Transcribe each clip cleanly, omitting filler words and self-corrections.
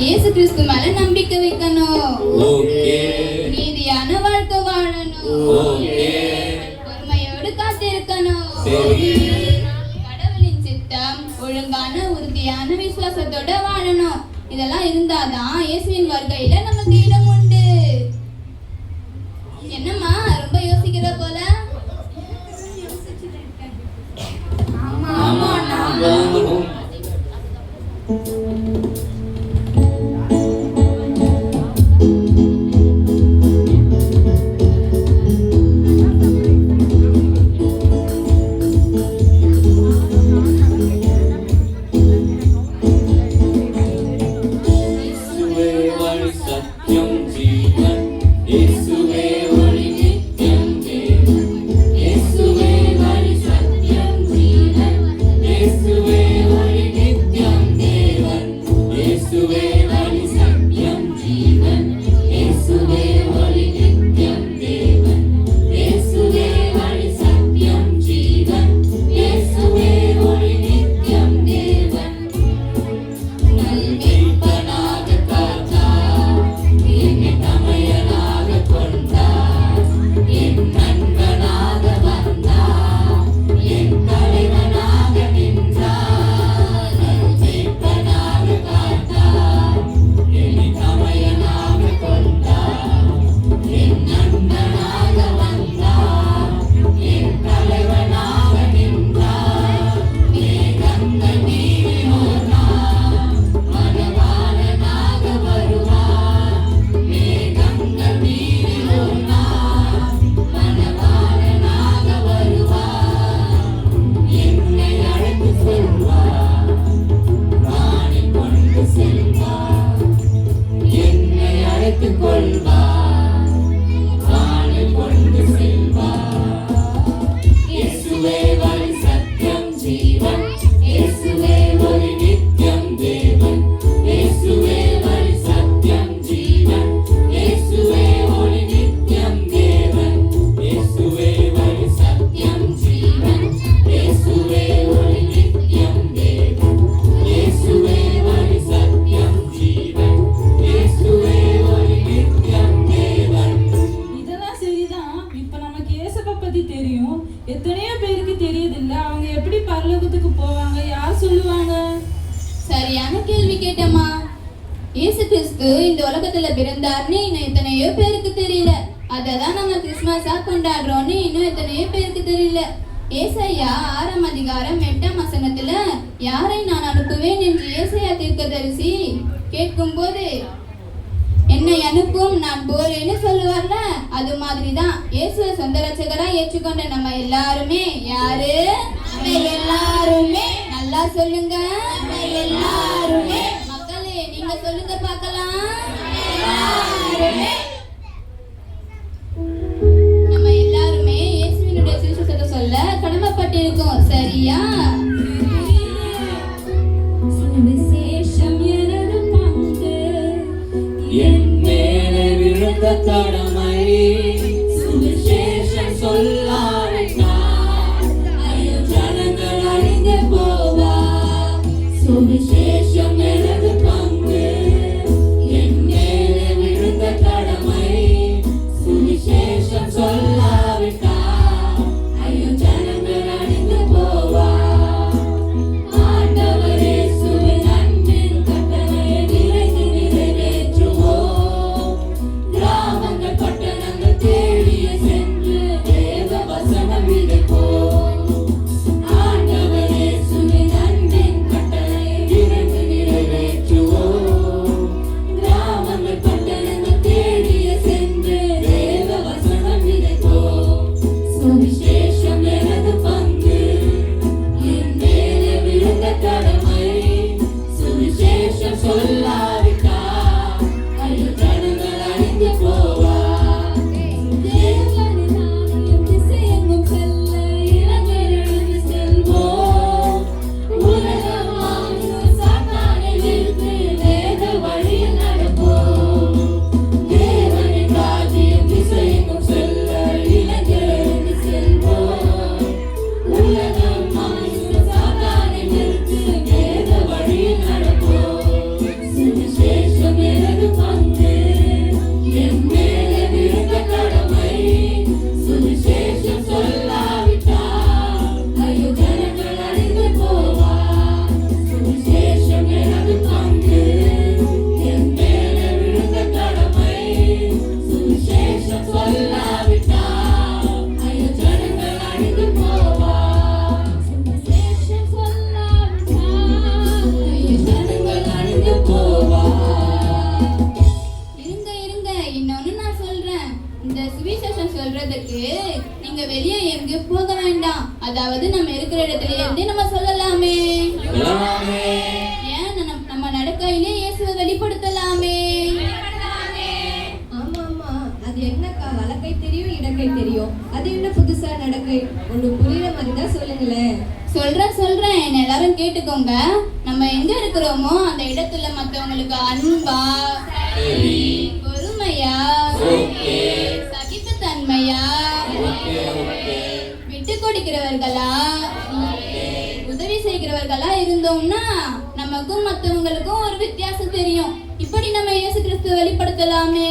இயேசு கிறிஸ்து மேல நம்பிக்கை வைக்கணும். ஓகே. நீதியான வாழ்க்கை வாழணும். ஓகே. பொறுமையோடு காத்திருக்கணும். சரி. கடவுளின் சித்தம் ஒழுங்கான உறுதியான விசுவாசத்தோட வாழணும். இதெல்லாம் இருந்தாதான் இயேசுவின் வருகையில நமக்கு இடம் உண்டு. என்னம்மா ரொம்ப யோசிக்கிற போல? ஆமா நாங்களும். எத்தனையோ பேருக்கு தெரியுது இல்ல, அவங்க எப்படி பரலோகத்துக்கு போவாங்க? யார் சொல்லுவாங்க? சரியான கேள்வி கேட்டம்மா. இயேசு கிறிஸ்து இந்த உலகத்துல பிறந்தார்னு இன்னும் எத்தனையோ பேருக்கு தெரியல. அததான் நம்ம கிறிஸ்துமஸா கொண்டாடுறோம்னு இன்னும் எத்தனையோ பேருக்கு தெரியல. ஏசாயா 6ஆம் அதிகாரம் 8ஆம் வசனத்துல யாரை நான் அனுப்புவேன் என்று ஏசாயா தீர்க்கதரிசி கேட்கும் போது என்னை அனுப்பும் நான் போறேன்னு சொல்லுவார்ல, அது மாதிரிதான் இயேசுவை சொந்த ரட்சகரா ஏற்றுக்கொண்ட நம்ம எல்லாருமே யாரு? எல்லாருமே. நல்லா சொல்லுங்க, எல்லாருமே. மக்களே நீங்க சொல்லுங்க பார்க்கலாம். நம்ம எல்லாருமே இயேசுவினுடைய சுவிசேஷத்தை சொல்ல கடமைப்பட்டிருக்கோம். சரியா? கடமை சுவிசேஷம் சொல்லாவிட்டால் ஜனங்கள் அழிந்து போவார். சுவிசேஷம் எனது பங்கு, என் மேலே விழுந்த கடமை. சுவிசேஷம் சொல்லாவிட்டால் ஐயோ ஜனங்கள் அழிந்து போவார். ஆண்டவர் இயேசுவின் அன்பின் கட்டளையை நிறைந்து நிறைவேற்றுவோம். ஆண்டவரே சுவின் அன்பின் கட்டளை இருங்க இருங்க, இன்னொன்னு நான் சொல்றேன். இந்த சுவிசேஷம் சொல்றதுக்கு நீங்க வெளியே எங்கேயும் போக வேண்டாம். அதாவது நம்ம இருக்கிற இடத்துல இருந்தே நம்ம சொல்லலாமே. ஏன் நம்ம நடக்கையிலே இயேசுவை வெளிப்படுத்தலாமே. ஆமா ஆமா, அது என்னக்கா வலக்கை தெரியும் இடக்கை தெரியும், அது என்ன புதுசா நடக்கை? ஒண்ணு புரியுற மாதிரி தான் சொல்லுங்களேன். சொல்றேன், என்ன எல்லாரும் கேட்டுக்கோங்க. நம்ம எங்க இருக்கிறோமோ அந்த இடத்துல மத்தவங்களுக்கு அன்பா, பொறுமையா, சகிப்புத்தன்மையா, விட்டு கொடுக்கிறவர்களா, உதவி செய்கிறவர்களா இருந்தோம்னா நமக்கும் மற்றவங்களுக்கும் ஒரு வித்தியாசம் தெரியும். இப்படி நம்ம இயேசு கிறிஸ்துவை வெளிப்படுத்தலாமே.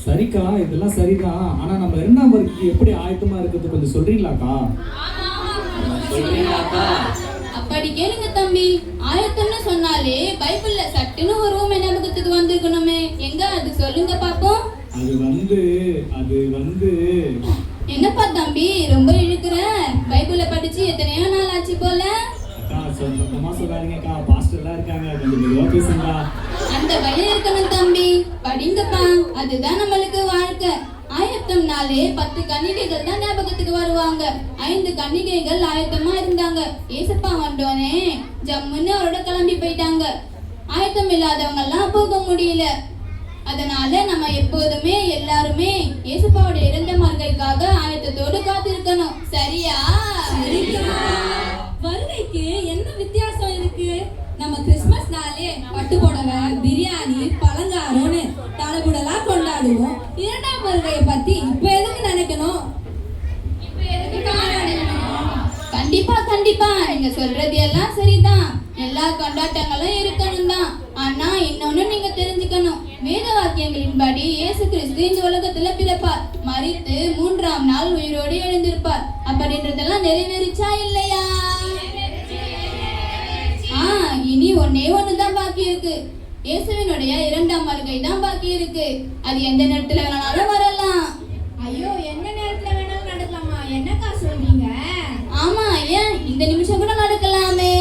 சரிக்கா, இதெல்லாம் சரிதான். ஆனா நம்ம 2ஆம் வருகைக்கு எப்படி ஆயத்தமா இருக்கிறது கொஞ்சம் சொல்றீங்களாக்கா? அப்படி கேளுங்க தம்பி. ஆயத்தம்னு சொன்னாலே பைபிள்ல சட்டுன்னு ஒரு ஊமை ஞாபகத்துக்கு வந்திருக்கணுமே. எங்க அது சொல்லுங்க பாப்போம். அது வந்து என்னப்பா தம்பி ரொம்ப இழுக்கிற? பைபிள படிச்சு எத்தனையோ நாள் ஆச்சு போல. அக்கா சொந்தமா சொல்லாதீங்கக்கா, பாஸ்டர் எல்லாம் இருக்காங்க, கொஞ்சம் மெதுவா பேசுங்க. அந்த பயம் இருக்கணும் தம்பி, படிங்கப்பா. அதுதான் நம்மளுக்கு வாழ்க்கை. ஆயத்தம்னாலே 10 கன்னிகைகள் தான் ஞாபகத்துக்கு வருவாங்க. 5 கன்னிகைகள் ஆயத்தமா இருந்தாங்க. ஏசப்பா வந்தோனே ஜம்முன்னு அவரோட கிளம்பி போயிட்டாங்க. ஆயத்தம் இல்லாதவங்க எல்லாம் போக முடியல. அதனால நம்ம எப்போதுமே எல்லாருமே ஏசப்பாவோட இறந்த வருகைக்காக ஆயத்தத்தோடு காத்திருக்கணும். சரியா? வருகைக்கு என்ன வித்தியாசம் இருக்கு? நம்ம கிறிஸ்மஸ்னாலே பட்டு புடவை, பிரியாணி, பலங்காரம்னு தலைமுடலா கொண்டாடுவோம். 2ஆம் வருகையை பத்தி இப்ப எதுக்கு நினைக்கணும்? கண்டிப்பா நீங்க சொல்றது எல்லாம் சரிதான். எல்லா கொண்டாட்டங்களும் இருக்கணும் தான். ஆனா இன்னொன்னு நீங்க தெரிஞ்சுக்கணும். வேத வாக்கியங்களின்படி இயேசு கிறிஸ்து இந்த உலகத்துல பிறப்பார், மரித்து 3ஆம் நாள் உயிரோடு எழுந்திருப்பார். அப்படின்றதெல்லாம் நிறைவேறிச்சா இல்லையா? இனி ஒன்னே ஒண்ணுதான் பாக்கி இருக்கு. இயேசுவினுடைய 2ஆம் வருகை தான் பாக்கி இருக்கு. அது எந்த நேரத்துல வேணாலும் வரலாம். ஐயோ, எந்த நேரத்துல வேணாலும் நடக்கலாமா? என்னக்கா சொல்றீங்க? ஆமா, ஏன் இந்த நிமிஷம் கூட நடக்கலாமே.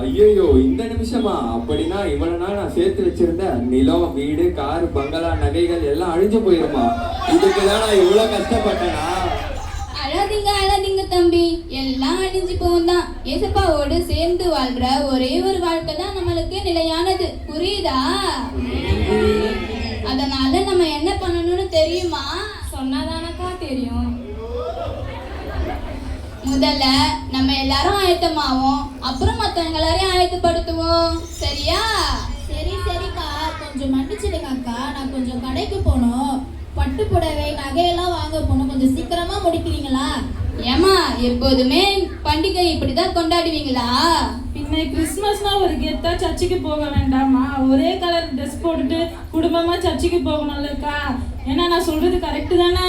ஐயோ, இந்த நிமிஷமா? அப்படின்னா இவ்வளவு நாள் நான் சேர்த்து வச்சிருந்த நிலம், வீடு, கார், பங்களா, நகைகள் எல்லாம் அழிஞ்சு போயிருமா? இதுக்குதான் நான் இவ்வளவு கஷ்டப்பட்டேனா? அழாதீங்க தம்பி, எல்லாம் அழிஞ்சு போகும்தான். ஏசப்பாவோடு சேர்ந்து வாழ்ற ஒரே ஒரு வாழ்க்கை தான் நம்மளுக்கு நிலையானது. புரியுதா? அதனால நம்ம என்ன பண்ணணும்னு தெரியுமா? சொன்னாதானக்கா தெரியும். முதல்ல நம்ம எல்லாரும் ஆயத்தமாவோம், அப்புறம் மத்தவங்க எல்லாரையும் ஆயத்தப்படுத்துவோம். சரியா? சரிக்கா, கொஞ்சம் மன்னிச்சிடுங்க அக்கா. நான் கொஞ்சம் கடைக்கு போகணும். பட்டு புடவை, நகையெல்லாம் வாங்க போகணும். கொஞ்சம் சீக்கிரமா முடிக்கிறீங்களா? ஏமா, எப்போதுமே பண்டிகை இப்படிதான் கொண்டாடுவீங்களா? பின்ன கிறிஸ்மஸ்னா ஒரு கெத்தா சர்ச்சுக்கு போக வேண்டாமா? ஒரே கலர் ட்ரெஸ் போட்டுட்டு குடும்பமா சர்ச்சுக்கு போகணும்லக்கா. ஏன்னா நான் சொல்றது கரெக்டு தானே?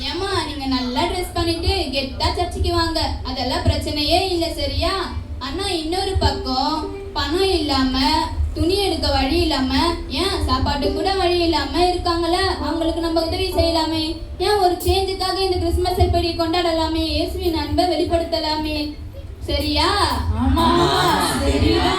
ஏமா, நீங்க நல்லா ட்ரெஸ் பண்ணிட்டு கெத்தா சர்ச்சுக்கு வாங்க, அதெல்லாம் பிரச்சனையே இல்லை. சரியா? ஆனா இன்னொரு பக்கம் பணம் இல்லாம, துணி எடுக்க வழி இல்லாம, ஏன் சாப்பாட்டு கூட வழி இல்லாம இருக்காங்கல்ல, அவங்களுக்கு நம்ம உதவி செய்யலாமே. ஏன் ஒரு சேஞ்சுக்காக இந்த கிறிஸ்மஸ் இப்படி கொண்டாடலாமே, இயேசுவின் அன்பை வெளிப்படுத்தலாமே. சரியா? ஆமா, சரியா?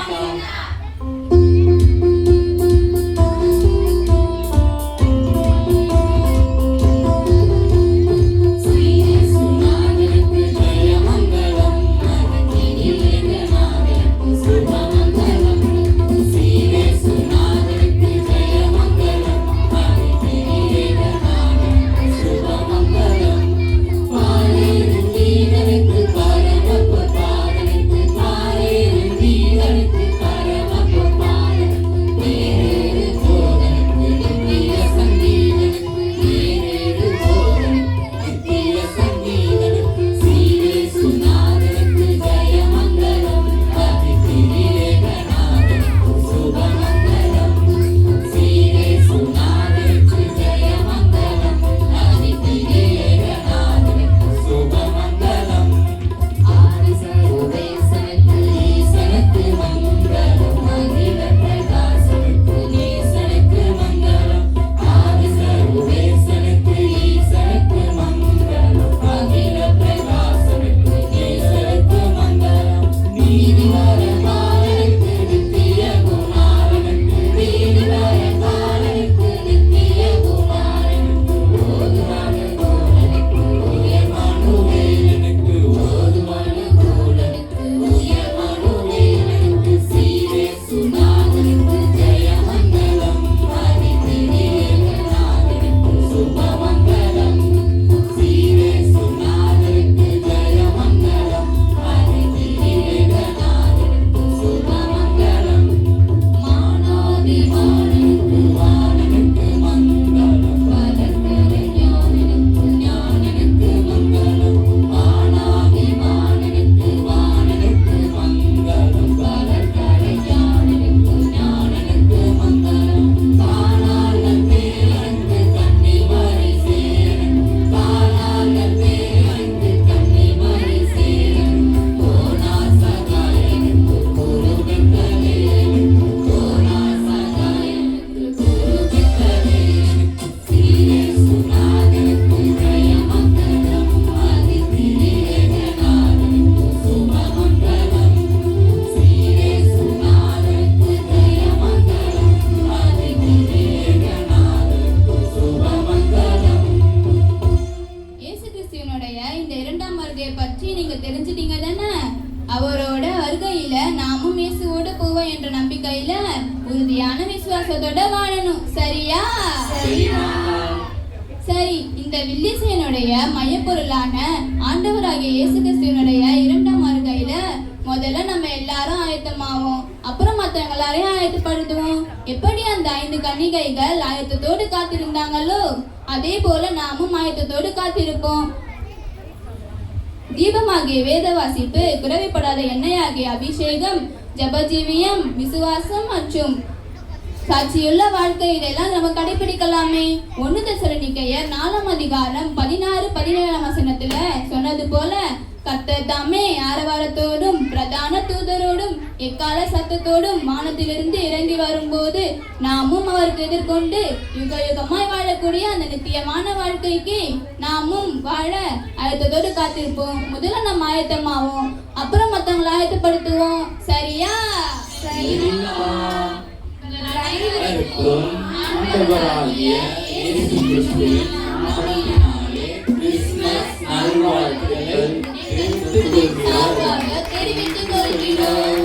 அவரோட வருகையில நாமும் இயேசுவோட போவோம் என்ற நம்பிக்கையில உறுதியான விசுவாசத்தோட வாழணும். சரியா? சரி, இந்த வில்லிசையனுடைய மையப்பொருளான ஆண்டவராகிய இயேசு கிறிஸ்துவனுடைய 2ஆம் வருகையில முதல்ல நம்ம எல்லாரும் ஆயத்தமாவோம், அப்புறம் மற்றவங்க எல்லாரையும் ஆயத்தப்படுத்துவோம். எப்படி அந்த 5 கன்னிகைகள் ஆயத்தத்தோடு காத்திருந்தாங்களோ அதே போல நாமும் ஆயத்தத்தோடு காத்திருப்போம். தீபமாகிய வேத வாசிப்பு, குறைவுபடாத எண்ணெயாகிய அபிஷேகம், ஜபஜீவியம், விசுவாசம் மற்றும் சாட்சியுள்ள வாழ்க்கை இதெல்லாம் நம்ம கடைபிடிக்கலாமே. 1 தெசலோனிக்கேயர் 4ஆம் அதிகாரம் 16-17 வசனத்துல சொன்னது போல கர்த்தர் தாமே ஆரவாரத்தோடும் பிரதான தூதரோடும் எக்கால சத்தத்தோடும் வானத்திலிருந்து இறங்கி வரும்போது நாமும் அவருக்கு எதிர்கொண்டு யுக யுகமாய் வாழக்கூடிய அந்த நித்தியமான வாழ்க்கைக்கு நாமும் வாழ ஆயத்தத்தோடு காத்திருப்போம். முதல்ல நம்ம ஆயத்தமாவோம், அப்புறம் மற்றவங்களை ஆயத்தப்படுத்துவோம். சரியா? ஆண்டவராகிய இயேசு கிறிஸ்துவின் நாமத்தினாலே கிறிஸ்துமஸ் நல்வாழ்த்துக்கள் தெரிவித்துக் கொள்கிறோம்.